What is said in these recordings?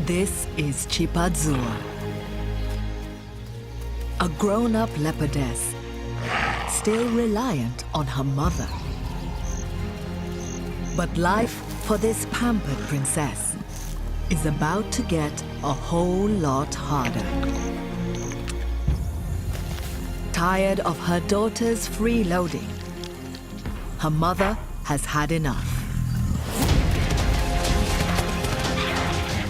This is Chipazua, a grown-up leopardess, still reliant on her mother. But life for this pampered princess is about to get a whole lot harder. Tired of her daughter's freeloading, her mother has had enough.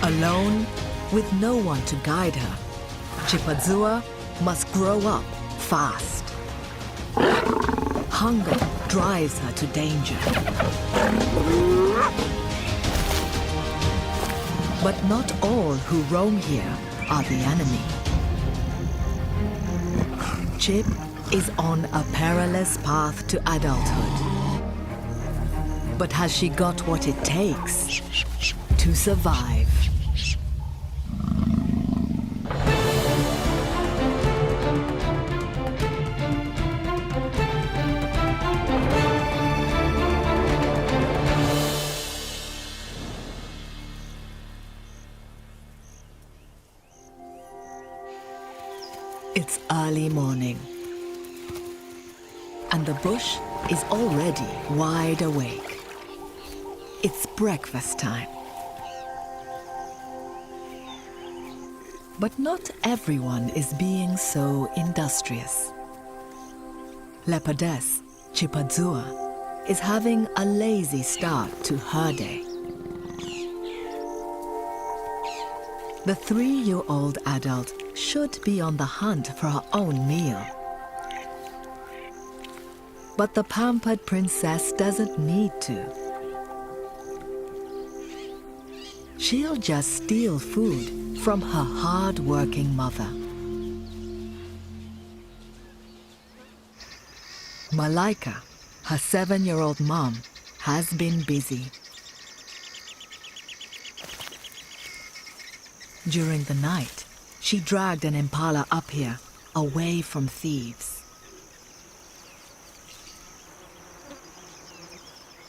Alone, with no one to guide her, Chipazua must grow up fast. Hunger drives her to danger. But not all who roam here are the enemy. Chip is on a perilous path to adulthood. But has she got what it takes to survive? It's early morning, and the bush is already wide awake. It's breakfast time. But not everyone is being so industrious. Leopardess Chipazua is having a lazy start to her day. The 3-year-old adult should be on the hunt for her own meal. But the pampered princess doesn't need to. She'll just steal food from her hard-working mother. Malaika, her 7-year-old mom, has been busy. During the night, she dragged an impala up here, away from thieves.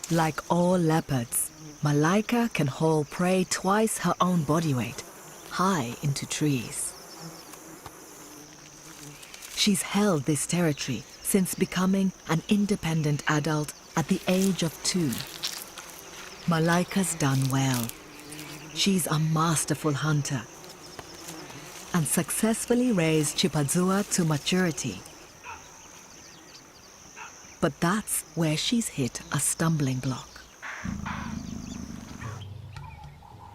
Like all leopards, Malaika can haul prey twice her own body weight, high into trees. She's held this territory since becoming an independent adult at the age of 2. Malaika's done well. She's a masterful hunter and successfully raised Chipazua to maturity. But that's where she's hit a stumbling block.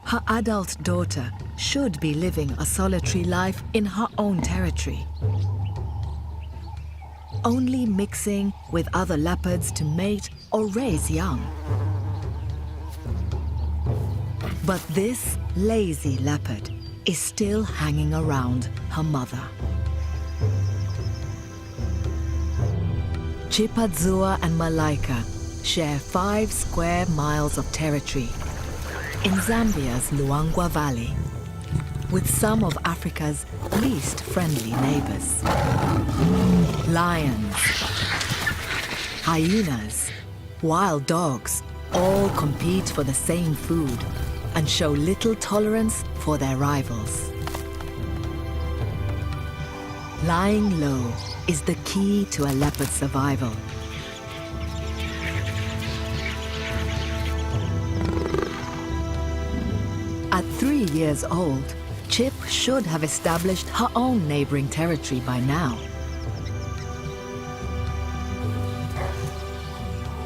Her adult daughter should be living a solitary life in her own territory, only mixing with other leopards to mate or raise young. But this lazy leopard is still hanging around her mother. Chipazua and Malaika share 5 square miles of territory in Zambia's Luangwa Valley, with some of Africa's least friendly neighbors. Lions, hyenas, wild dogs all compete for the same food and show little tolerance for their rivals. Lying low is the key to a leopard's survival. At 3 years old, Chip should have established her own neighboring territory by now.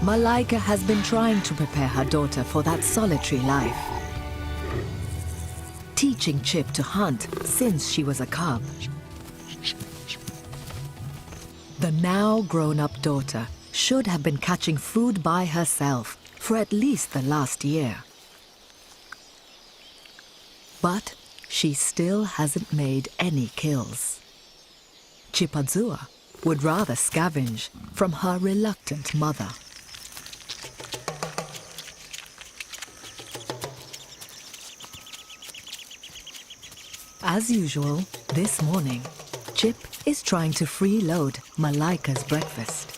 Malaika has been trying to prepare her daughter for that solitary life, teaching Chip to hunt since she was a cub. The now grown-up daughter should have been catching food by herself for at least the last year. But she still hasn't made any kills. Chipazua would rather scavenge from her reluctant mother. As usual, this morning, Chip is trying to freeload Malaika's breakfast.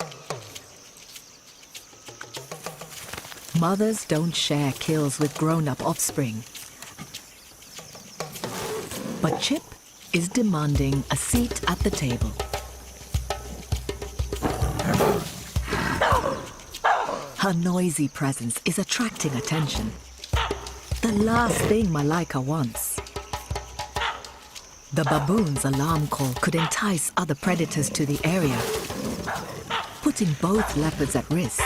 Mothers don't share kills with grown-up offspring. But Chip is demanding a seat at the table. Her noisy presence is attracting attention. The last thing Malaika wants. The baboon's alarm call could entice other predators to the area, putting both leopards at risk.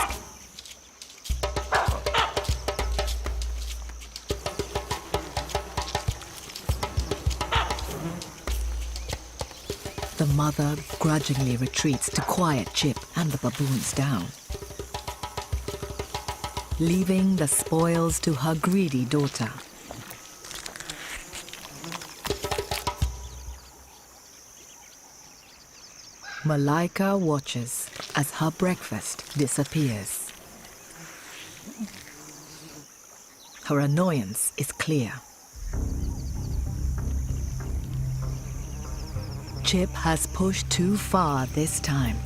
The mother grudgingly retreats to quiet Chip and the baboons down, leaving the spoils to her greedy daughter. Malaika watches as her breakfast disappears. Her annoyance is clear. Chip has pushed too far this time.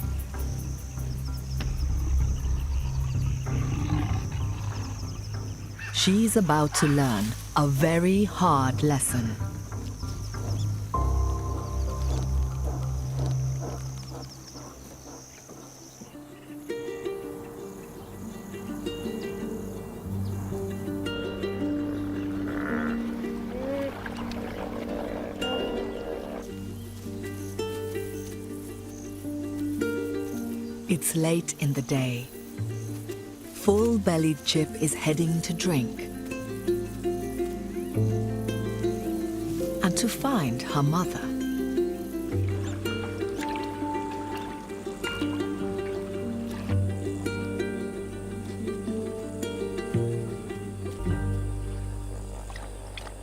She's about to learn a very hard lesson. It's late in the day. Full-bellied Chip is heading to drink and to find her mother.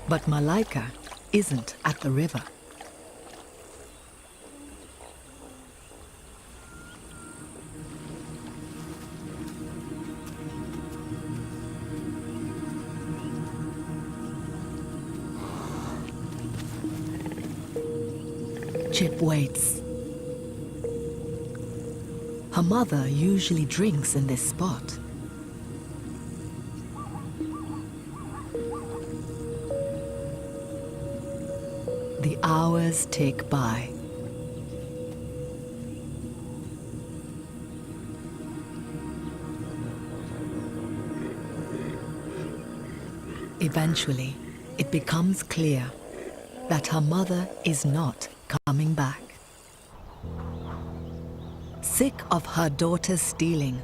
But Malaika isn't at the river. Chip waits. Her mother usually drinks in this spot. The hours tick by. Eventually, it becomes clear that her mother is not coming back. Sick of her daughter's stealing,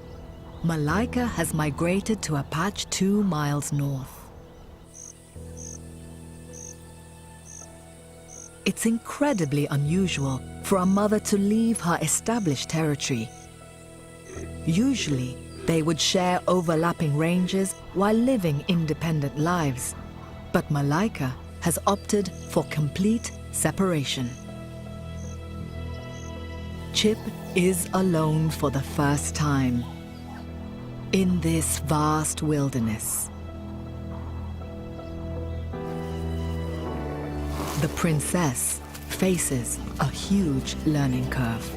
Malaika has migrated to a patch 2 miles north. It's incredibly unusual for a mother to leave her established territory. Usually, they would share overlapping ranges while living independent lives. But Malaika has opted for complete separation. Chip is alone for the first time in this vast wilderness. The princess faces a huge learning curve.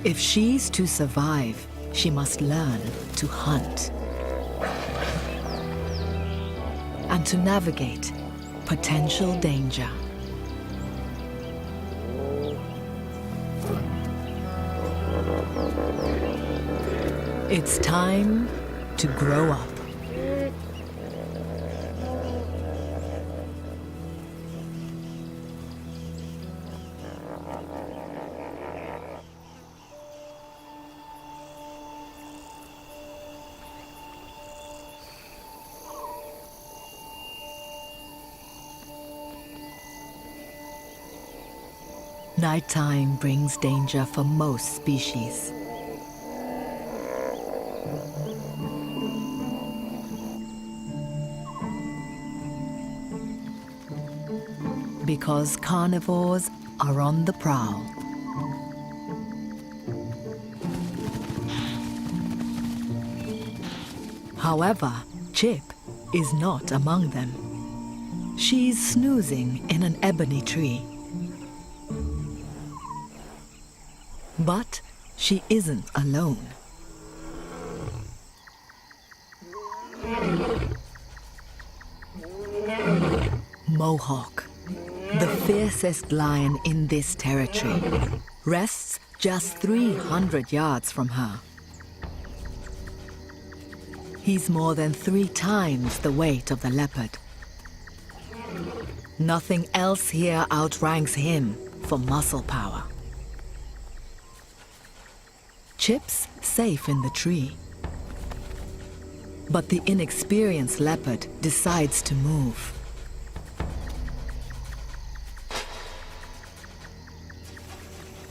If she's to survive, she must learn to hunt and to navigate potential danger. It's time to grow up. Nighttime brings danger for most species. Because carnivores are on the prowl. However, Chip is not among them. She's snoozing in an ebony tree. But she isn't alone. Mohawk, the fiercest lion in this territory, rests just 300 yards from her. He's more than 3 times the weight of the leopard. Nothing else here outranks him for muscle power. Chip's safe in the tree. But the inexperienced leopard decides to move.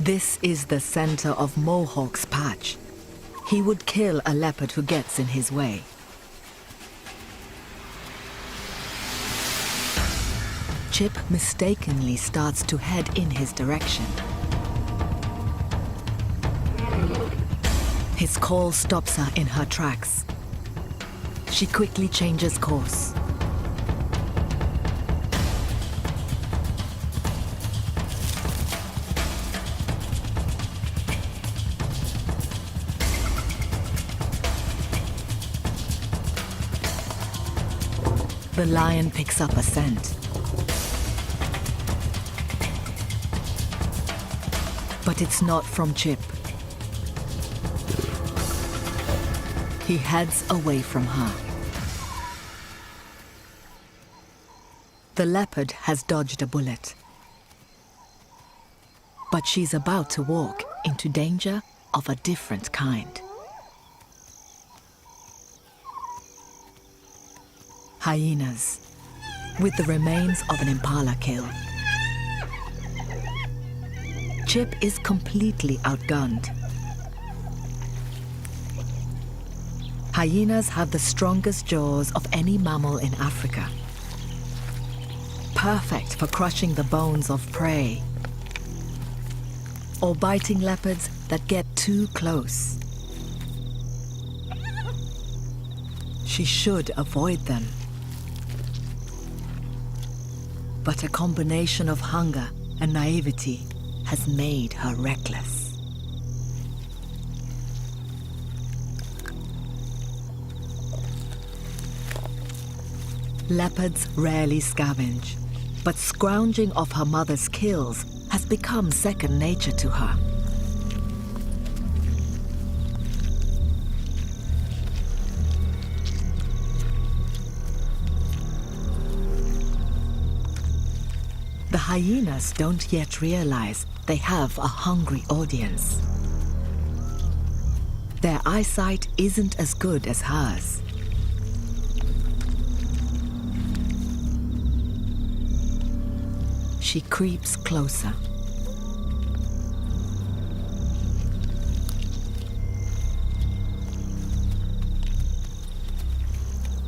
This is the center of Mohawk's patch. He would kill a leopard who gets in his way. Chip mistakenly starts to head in his direction. His call stops her in her tracks. She quickly changes course. The lion picks up a scent. But it's not from Chip. He heads away from her. The leopard has dodged a bullet. But she's about to walk into danger of a different kind. Hyenas, with the remains of an impala kill. Chip is completely outgunned. Hyenas have the strongest jaws of any mammal in Africa. Perfect for crushing the bones of prey or biting leopards that get too close. She should avoid them. But a combination of hunger and naivety has made her reckless. Leopards rarely scavenge, but scrounging off her mother's kills has become second nature to her. The hyenas don't yet realize they have a hungry audience. Their eyesight isn't as good as hers. She creeps closer.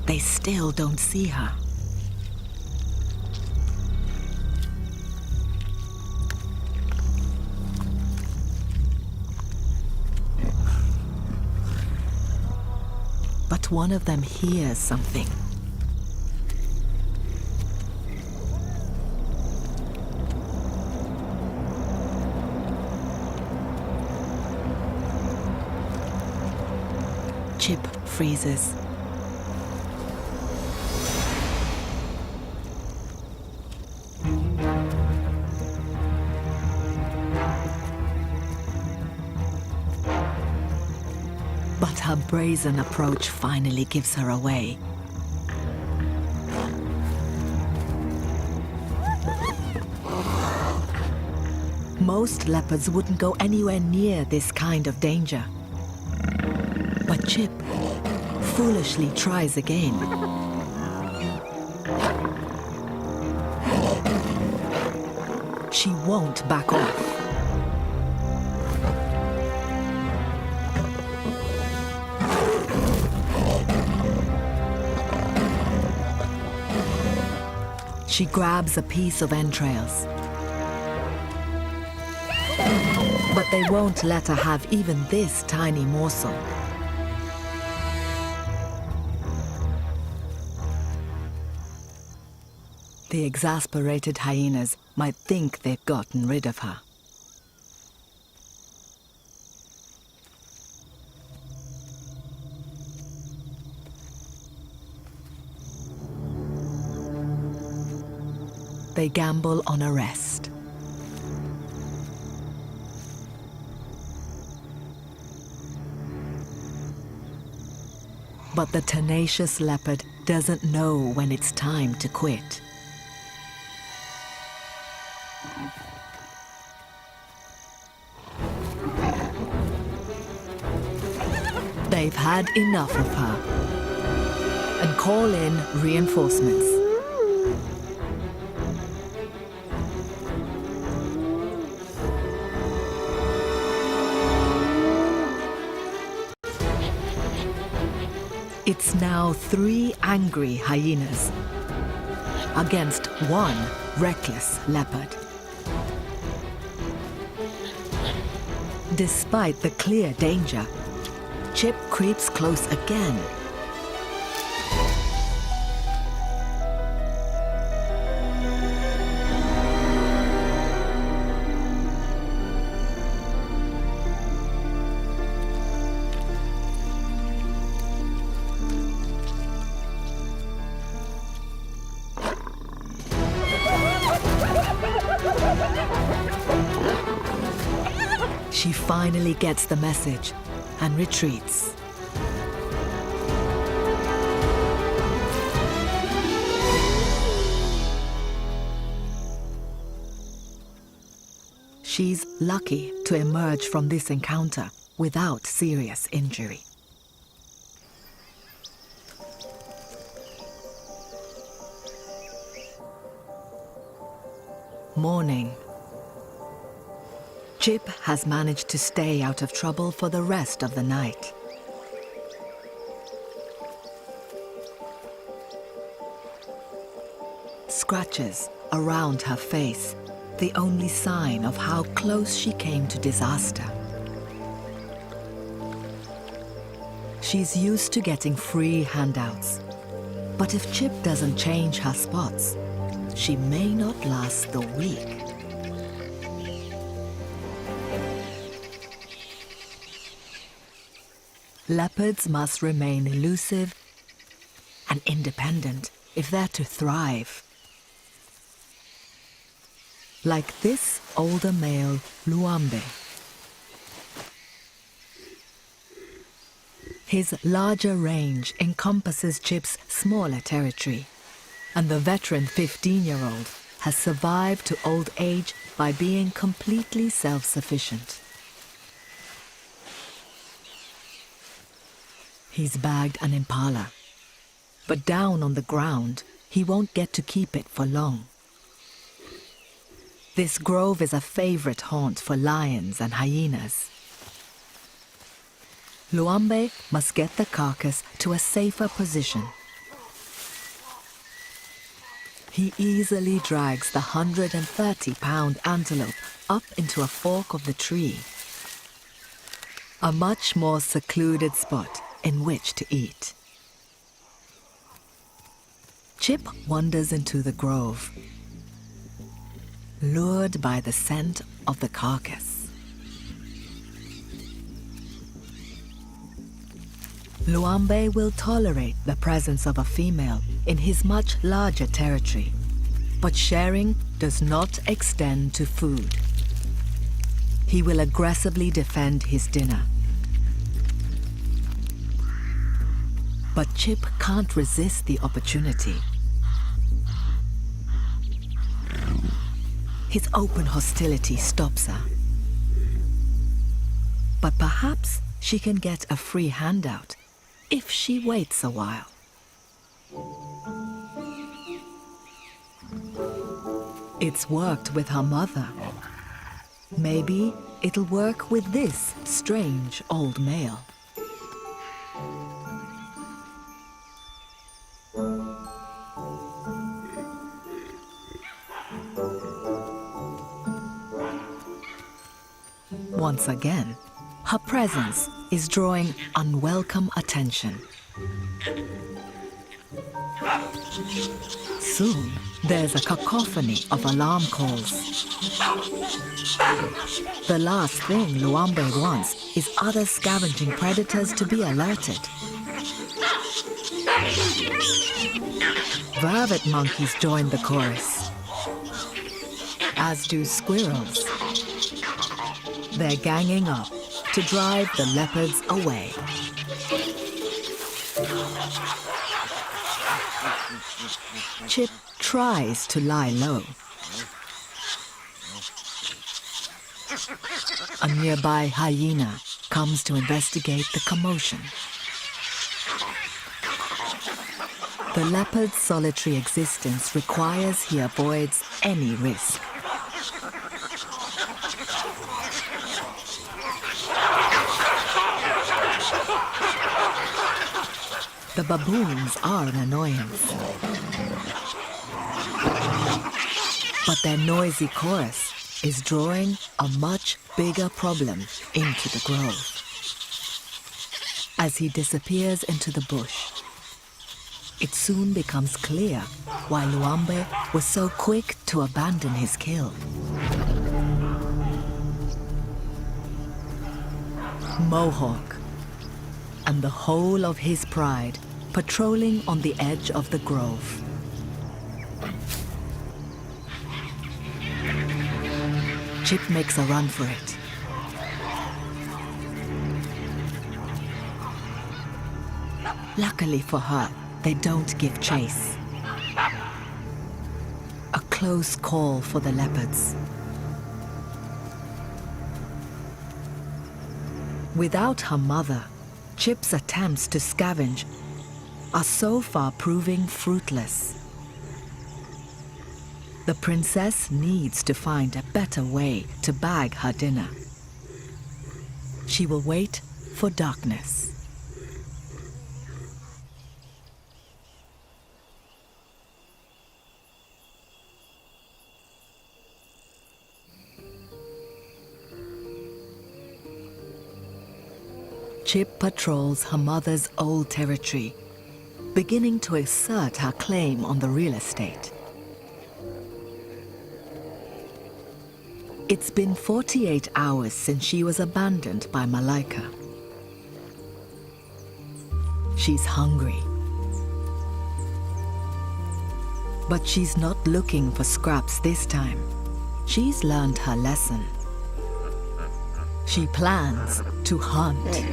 They still don't see her. But one of them hears something. Chip freezes. But her brazen approach finally gives her away. Most leopards wouldn't go anywhere near this kind of danger. But Chip foolishly tries again. She won't back off. She grabs a piece of entrails. But they won't let her have even this tiny morsel. The exasperated hyenas might think they've gotten rid of her. they gamble on arrest. But the tenacious leopard doesn't know when it's time to quit. They've had enough of her and call in reinforcements. It's now 3 angry hyenas against 1 reckless leopard. Despite the clear danger, Chip creeps close again. She finally gets the message and retreats. She's lucky to emerge from this encounter without serious injury. Morning. Chip has managed to stay out of trouble for the rest of the night. Scratches around her face, the only sign of how close she came to disaster. She's used to getting free handouts, but if Chip doesn't change her spots, she may not last the week. Leopards must remain elusive and independent if they're to thrive. Like this older male, Luambe. His larger range encompasses Chip's smaller territory, and the veteran 15-year-old has survived to old age by being completely self-sufficient. He's bagged an impala, but down on the ground, he won't get to keep it for long. This grove is a favorite haunt for lions and hyenas. Luambe must get the carcass to a safer position. He easily drags the 130-pound antelope up into a fork of the tree, a much more secluded spot in which to eat. Chip wanders into the grove, lured by the scent of the carcass. Luambe will tolerate the presence of a female in his much larger territory, but sharing does not extend to food. He will aggressively defend his dinner. But Chip can't resist the opportunity. His open hostility stops her. But perhaps she can get a free handout if she waits a while. It's worked with her mother. Maybe it'll work with this strange old male. Once again, her presence is drawing unwelcome attention. Soon, there's a cacophony of alarm calls. The last thing Luambe wants is other scavenging predators to be alerted. Vervet monkeys join the chorus. as do squirrels. They're ganging up to drive the leopards away. Chip tries to lie low. A nearby hyena comes to investigate the commotion. The leopard's solitary existence requires he avoids any risk. The baboons are an annoyance, but their noisy chorus is drawing a much bigger problem into the grove. As he disappears into the bush, it soon becomes clear why Luambe was so quick to abandon his kill. Mohawk, and the whole of his pride patrolling on the edge of the grove. Chip makes a run for it. Luckily for her, they don't give chase. A close call for the leopards. Without her mother, Chip's attempts to scavenge are so far proving fruitless. The princess needs to find a better way to bag her dinner. She will wait for darkness. Chip patrols her mother's old territory, beginning to assert her claim on the real estate. It's been 48 hours since she was abandoned by Malaika. She's hungry. But she's not looking for scraps this time. She's learned her lesson. She plans to hunt.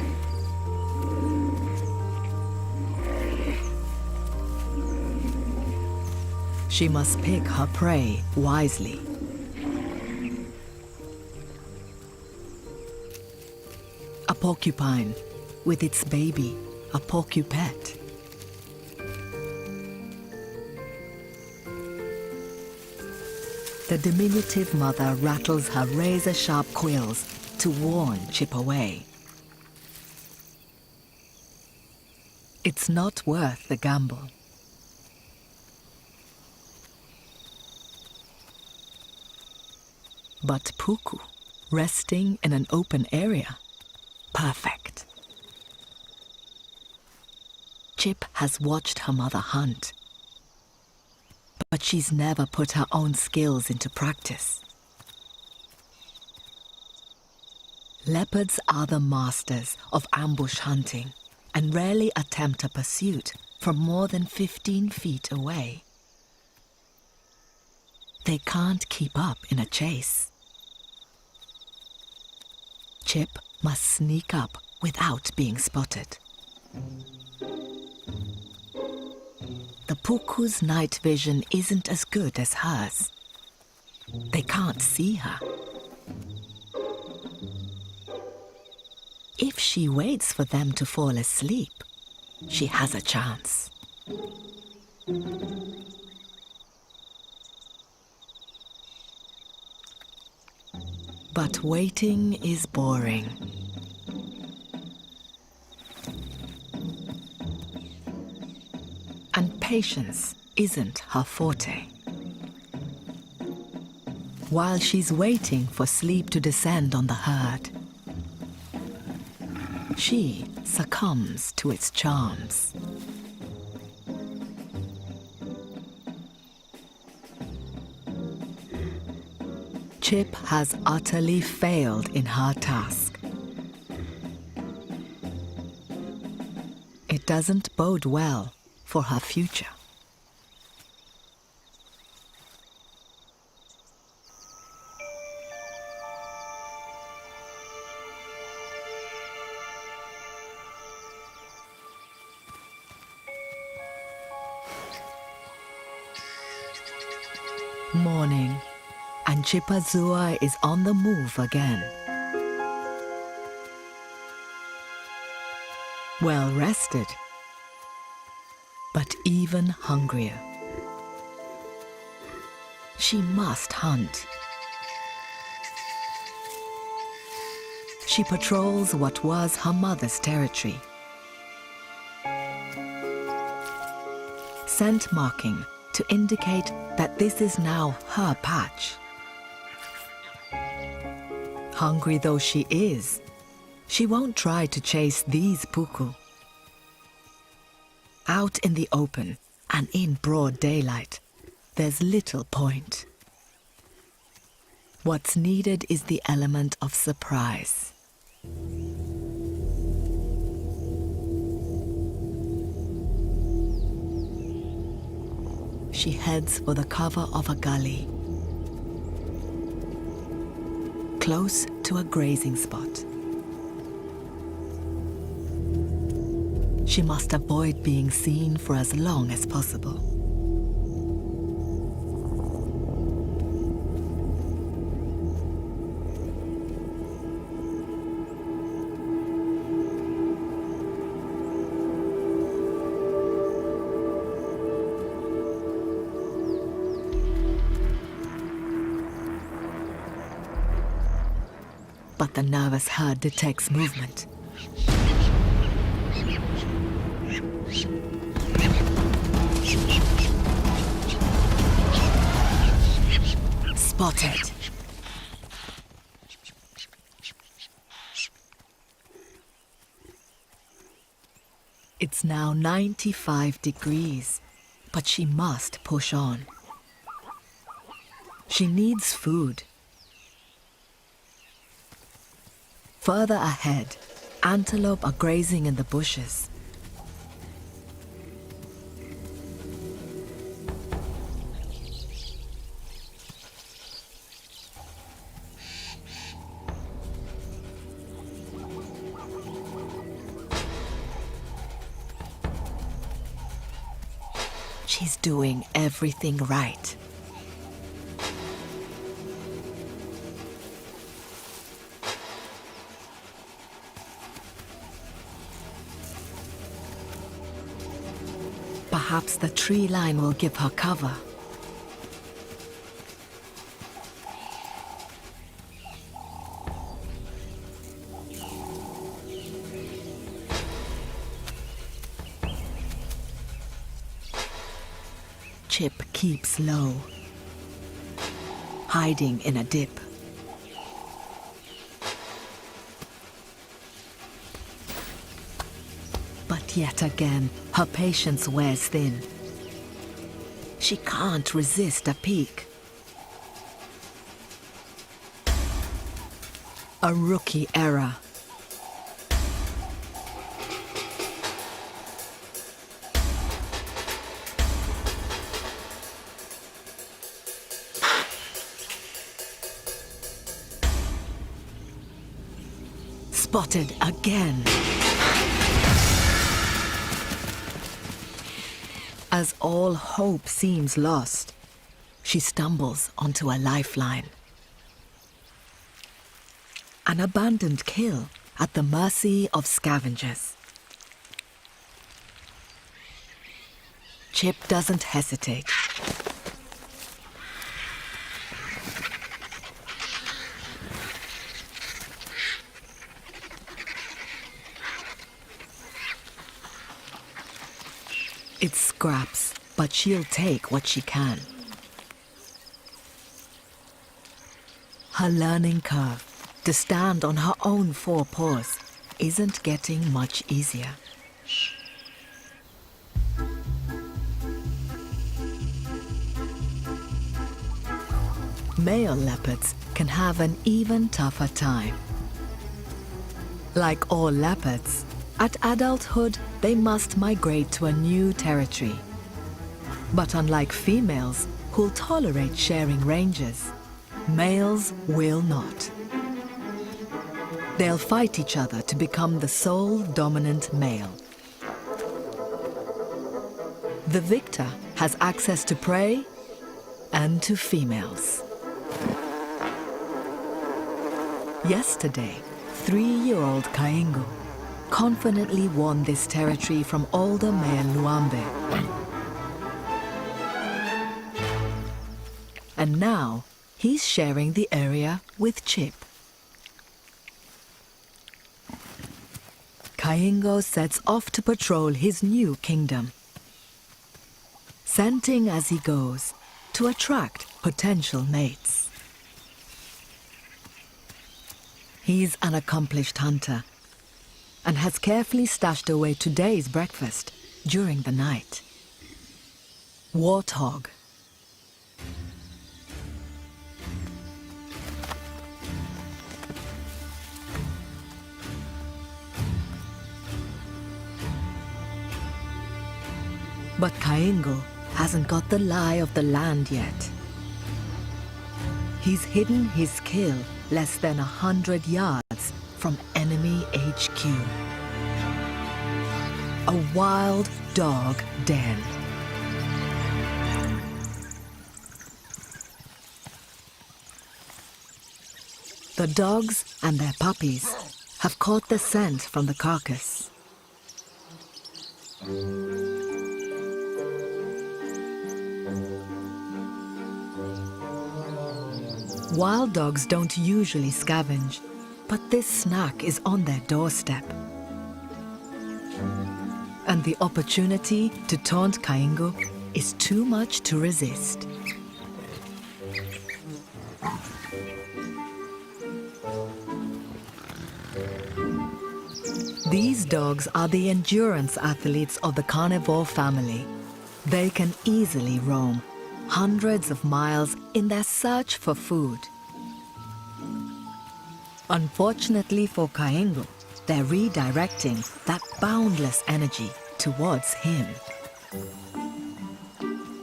She must pick her prey wisely. A porcupine with its baby, a porcupet. The diminutive mother rattles her razor-sharp quills to warn Chip away. It's not worth the gamble. But Puku, resting in an open area, perfect. Chip has watched her mother hunt, but she's never put her own skills into practice. Leopards are the masters of ambush hunting and rarely attempt a pursuit from more than 15 feet away. They can't keep up in a chase. Chip must sneak up without being spotted. The Puku's night vision isn't as good as hers. They can't see her. If she waits for them to fall asleep, she has a chance. But waiting is boring. And patience isn't her forte. While she's waiting for sleep to descend on the herd, she succumbs to its charms. Chip has utterly failed in her task. It doesn't bode well for her future. Morning, and Chipazua is on the move again. Well rested, but even hungrier. She must hunt. She patrols what was her mother's territory. Scent marking to indicate that this is now her patch. Hungry though she is, she won't try to chase these puku. Out in the open and in broad daylight, there's little point. What's needed is the element of surprise. She heads for the cover of a gully, close to a grazing spot. She must avoid being seen for as long as possible. But the nervous herd detects movement. Spotted. It's now 95 degrees, but she must push on. She needs food. Further ahead, antelope are grazing in the bushes. She's doing everything right. Perhaps the tree line will give her cover. Chip keeps low, hiding in a dip. But yet again, her patience wears thin. She can't resist a peek. A rookie error. Spotted again. As all hope seems lost, she stumbles onto a lifeline. An abandoned kill at the mercy of scavengers. Chip doesn't hesitate. It's scraps, but she'll take what she can. Her learning curve to stand on her own four paws isn't getting much easier. Male leopards can have an even tougher time. Like all leopards, at adulthood, they must migrate to a new territory. But unlike females, who'll tolerate sharing ranges, males will not. They'll fight each other to become the sole dominant male. The victor has access to prey and to females. Yesterday, 3-year-old Kaingo confidently won this territory from older male Luambe. And now, he's sharing the area with Chip. Kaingo sets off to patrol his new kingdom, scenting as he goes to attract potential mates. He's an accomplished hunter and has carefully stashed away today's breakfast during the night. Warthog. But Kaingo hasn't got the lie of the land yet. He's hidden his kill less than 100 yards from enemy HQ. A wild dog den. The dogs and their puppies have caught the scent from the carcass. Wild dogs don't usually scavenge, but this snack is on their doorstep. And the opportunity to taunt Kaingo is too much to resist. These dogs are the endurance athletes of the carnivore family. They can easily roam hundreds of miles in their search for food. Unfortunately for Kaingo, they're redirecting that boundless energy towards him.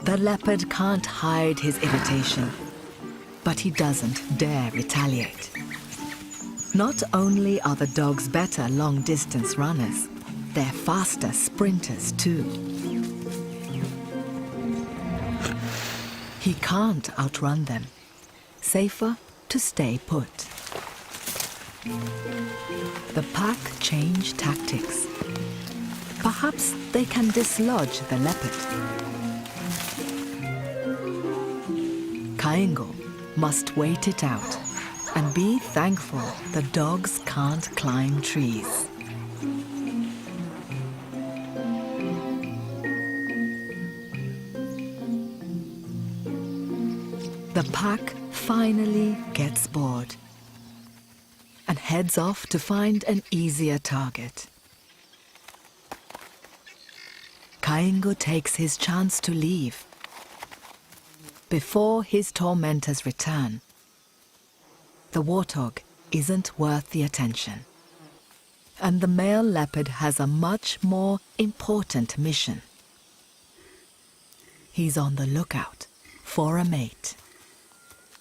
The leopard can't hide his irritation, but he doesn't dare retaliate. Not only are the dogs better long-distance runners, they're faster sprinters too. He can't outrun them. Safer to stay put. The pack change tactics. Perhaps they can dislodge the leopard. Kaingo must wait it out and be thankful the dogs can't climb trees. The pack finally gets bored and heads off to find an easier target. Kaingo takes his chance to leave before his tormentors return. The warthog isn't worth the attention, and the male leopard has a much more important mission. He's on the lookout for a mate.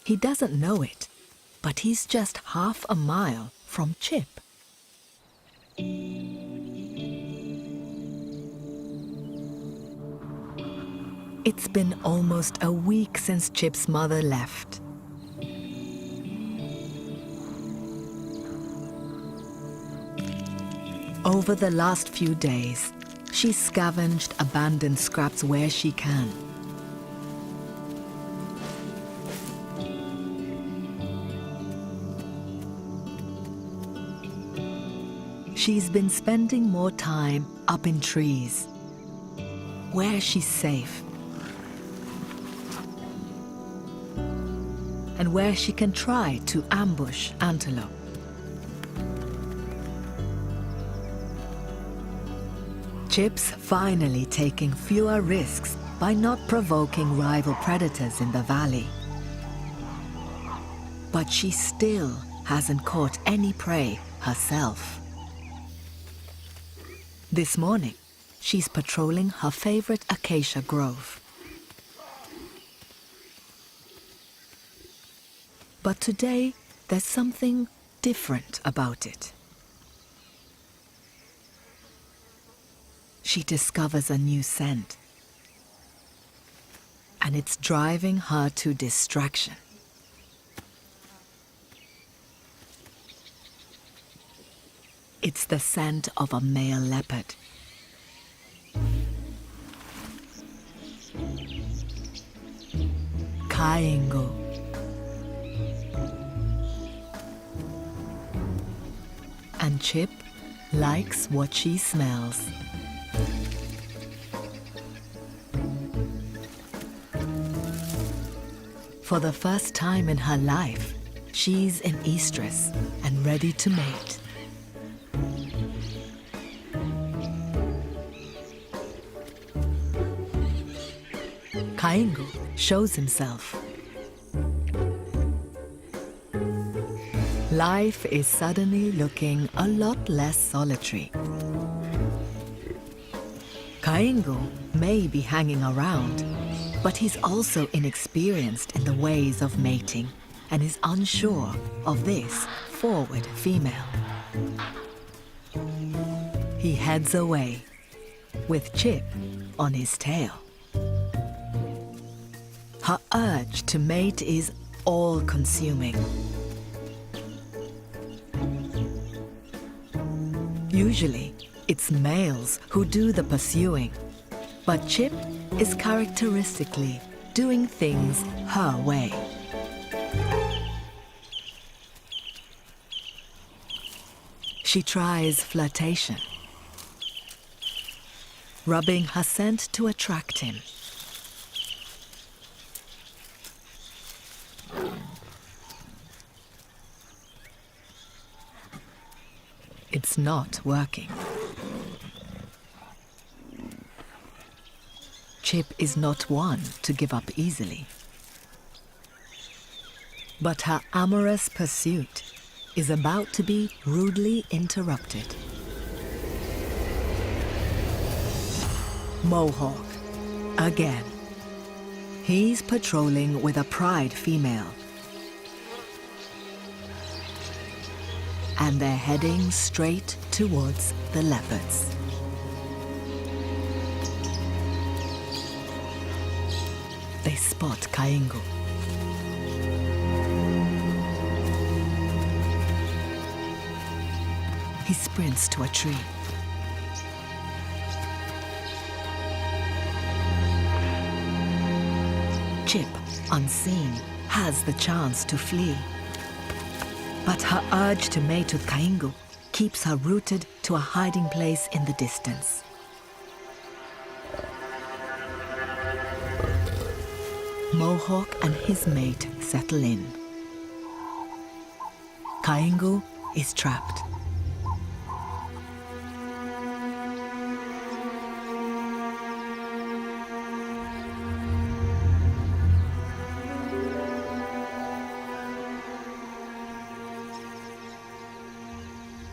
He doesn't know it, but he's just half a mile from Chip. It's been almost a week since Chip's mother left. Over the last few days, she's scavenged abandoned scraps where she can. She's been spending more time up in trees, where she's safe, and where she can try to ambush antelope. Chip's finally taking fewer risks by not provoking rival predators in the valley. But she still hasn't caught any prey herself. This morning, she's patrolling her favorite acacia grove. But today, there's something different about it. She discovers a new scent. and it's driving her to distraction. It's the scent of a male leopard. Kaingo. And Chip likes what she smells. For the first time in her life, she's in estrus and ready to mate. Kaingo shows himself. Life is suddenly looking a lot less solitary. Kaingo may be hanging around, but he's also inexperienced in the ways of mating and is unsure of this forward female. He heads away, with Chip on his tail. Her urge to mate is all-consuming. Usually, it's males who do the pursuing, but Chip is characteristically doing things her way. She tries flirtation, rubbing her scent to attract him. It's not working. Chip is not one to give up easily. But her amorous pursuit is about to be rudely interrupted. Mohawk, again. He's patrolling with a pride female. And they're heading straight towards the leopards. They spot Kaingo. He sprints to a tree. Chip, unseen, has the chance to flee. But her urge to mate with Kaingo keeps her rooted to a hiding place in the distance. Mohawk and his mate settle in. Kaingo is trapped.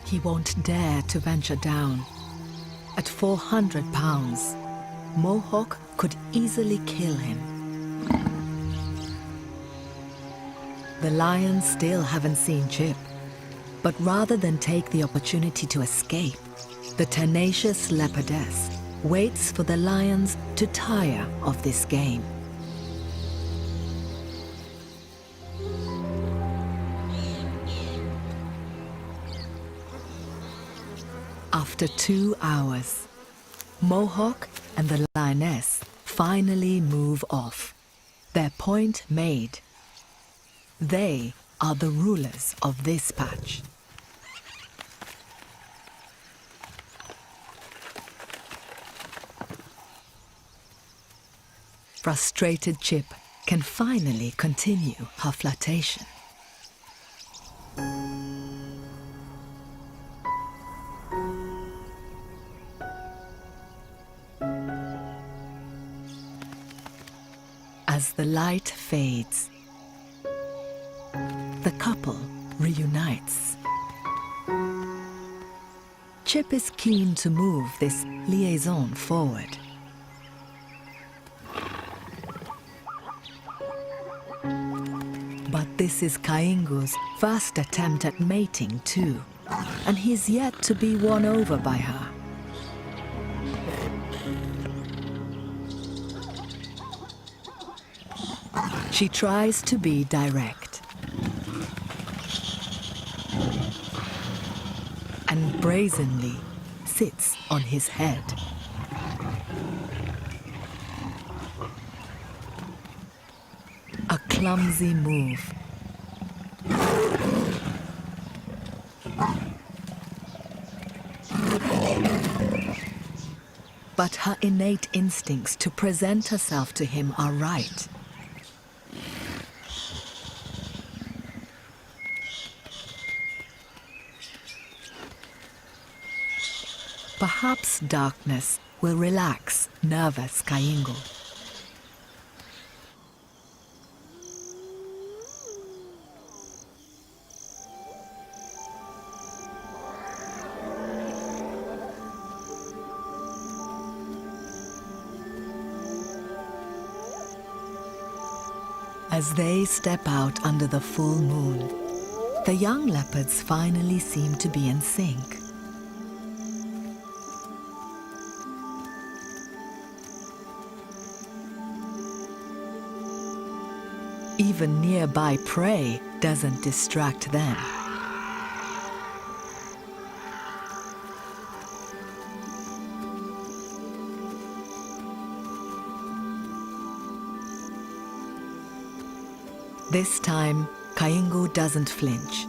He won't dare to venture down. At 400 pounds, Mohawk could easily kill him. The lions still haven't seen Chip, but rather than take the opportunity to escape, the tenacious leopardess waits for the lions to tire of this game. After 2 hours, Mohawk and the lioness finally move off, their point made. They are the rulers of this patch. Frustrated Chip can finally continue her flirtation. As the light fades, the couple reunites. Chip is keen to move this liaison forward. But this is Kaingo's first attempt at mating too, and he's yet to be won over by her. She tries to be direct and brazenly sits on his head. A clumsy move. But her innate instincts to present herself to him are right. Perhaps darkness will relax nervous Kaingo. As they step out under the full moon, the young leopards finally seem to be in sync. Even nearby prey doesn't distract them. This time, Kaingo doesn't flinch.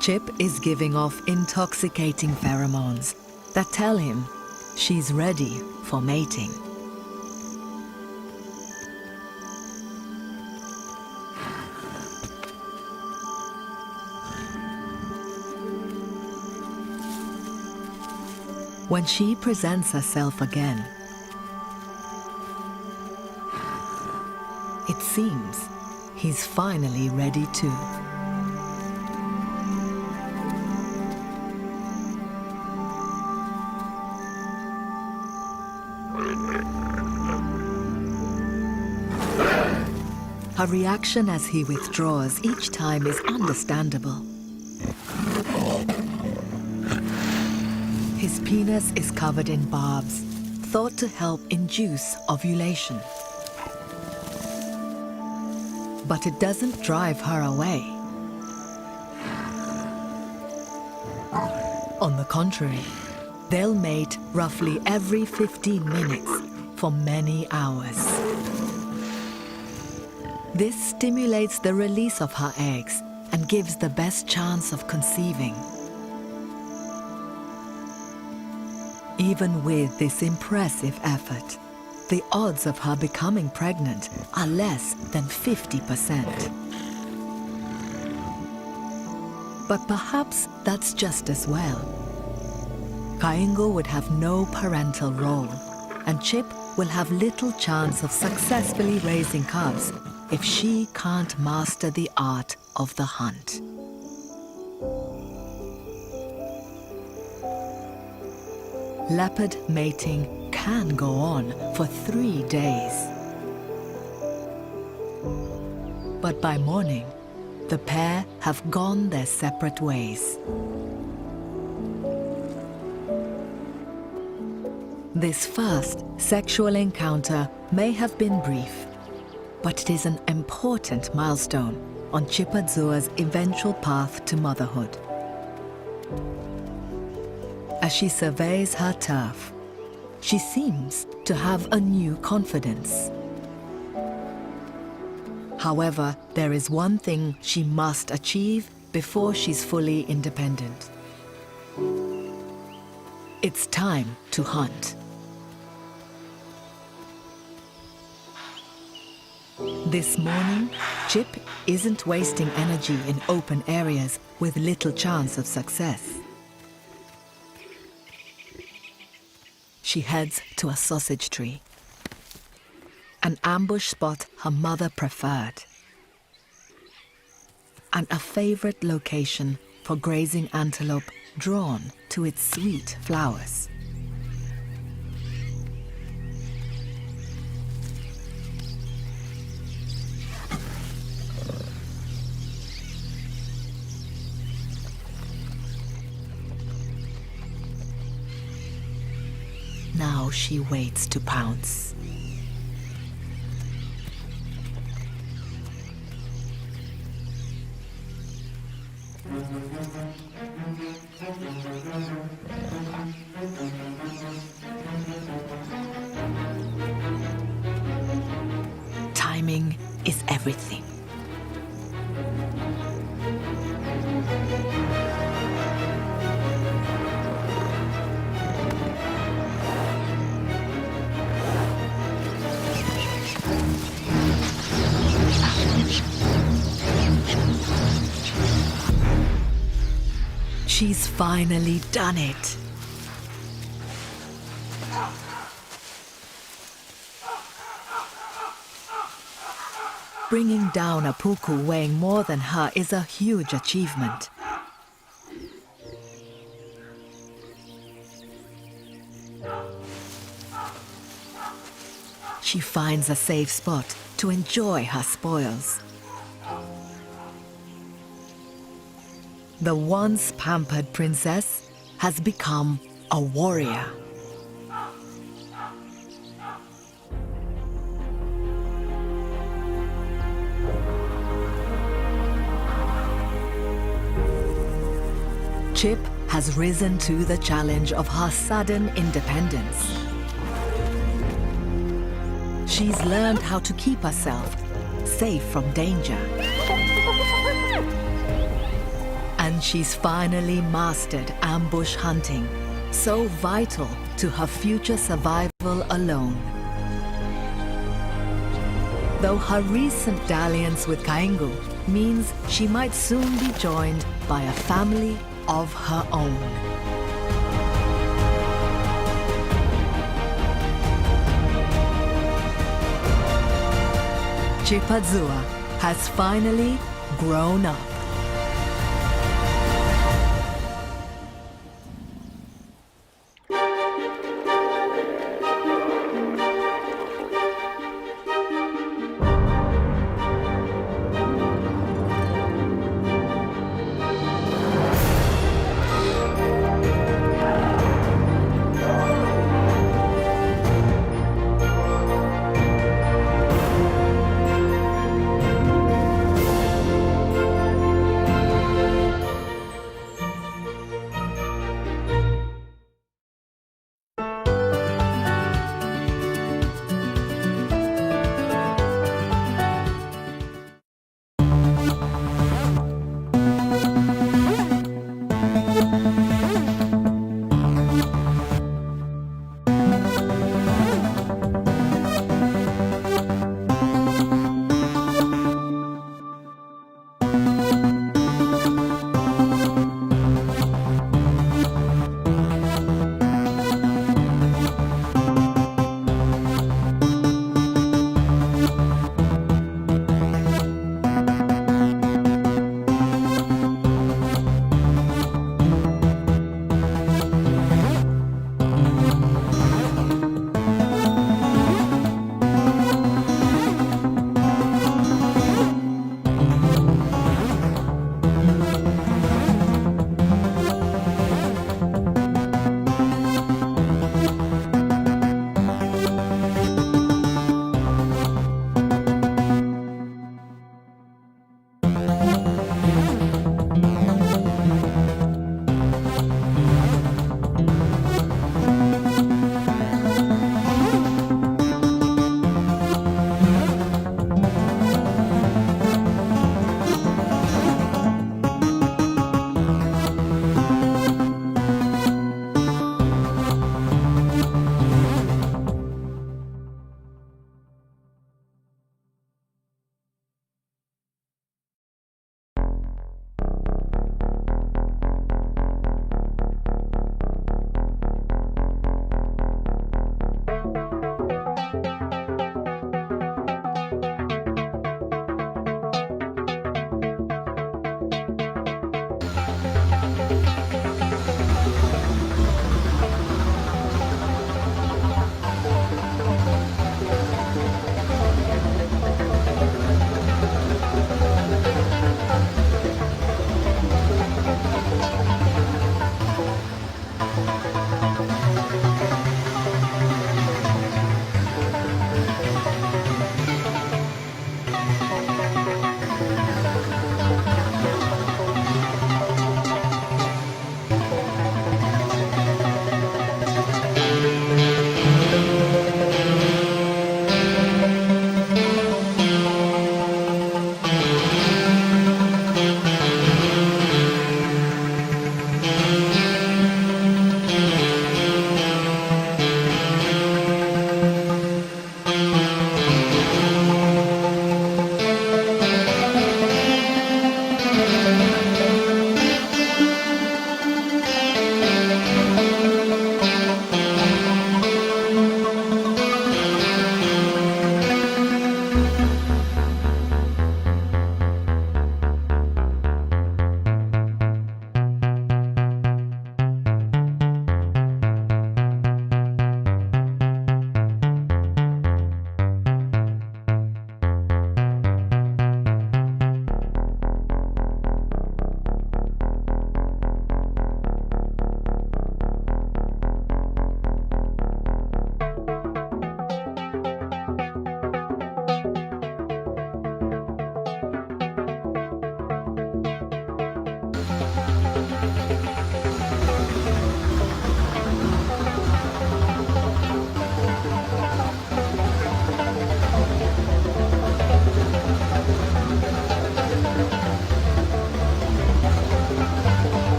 Chip is giving off intoxicating pheromones that tell him she's ready for mating. When she presents herself again, it seems he's finally ready too. Her reaction as he withdraws each time is understandable. His penis is covered in barbs, thought to help induce ovulation. But it doesn't drive her away. On the contrary, they'll mate roughly every 15 minutes for many hours. This stimulates the release of her eggs and gives the best chance of conceiving. Even with this impressive effort, the odds of her becoming pregnant are less than 50%. But perhaps that's just as well. Kaingo would have no parental role, and Chip will have little chance of successfully raising cubs if she can't master the art of the hunt. Leopard mating can go on for 3 days. But by morning, the pair have gone their separate ways. This first sexual encounter may have been brief, but it is an important milestone on Chippadzua's eventual path to motherhood. As she surveys her turf, she seems to have a new confidence. However, there is one thing she must achieve before she's fully independent. It's time to hunt. This morning, Chip isn't wasting energy in open areas with little chance of success. She heads to a sausage tree, an ambush spot her mother preferred, and a favorite location for grazing antelope drawn to its sweet flowers. Now she waits to pounce. Timing is everything. She's finally done it. Bringing down a puku weighing more than her is a huge achievement. She finds a safe spot to enjoy her spoils. The once pampered princess has become a warrior. Chip has risen to the challenge of her sudden independence. She's learned how to keep herself safe from danger. And she's finally mastered ambush hunting, so vital to her future survival alone. Though her recent dalliance with Kaingu means she might soon be joined by a family of her own. Chipazua has finally grown up.